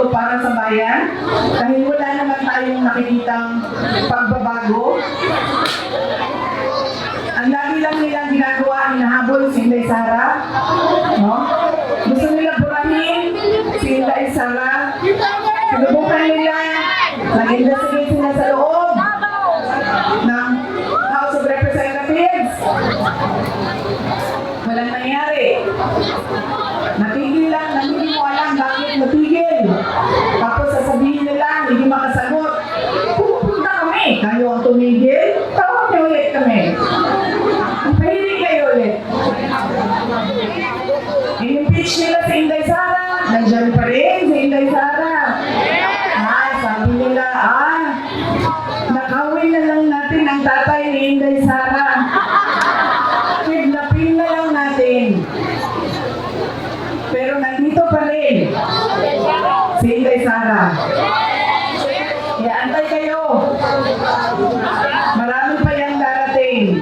ito para sa bayan? Dahil wala naman tayong nakikitang pagbabago. Ang lagi lang nilang ginagawa, hinahabol si Inday Sara. No? Gusto nila burahin si Inday Sara. Sinubukan nila, nag-investigate sila sa loob ng House of Representatives. Walang nangyari. Natigil lang, hindi mo alam bakit natigil. Tapos sasabihin nila, hindi makasagot. Pupunta kami. Kayo ang tumigil, tawag niyo ulit kami. Pahilig kayo ulit. In-impeach nila si Inday Sara. Nandiyan pa rin si Inday Sara. Sabi nila, nakawin na lang natin ang tatay ni Inday Sara. Kidnapin na lang natin. Pero nandito pa rin si Inday Sara.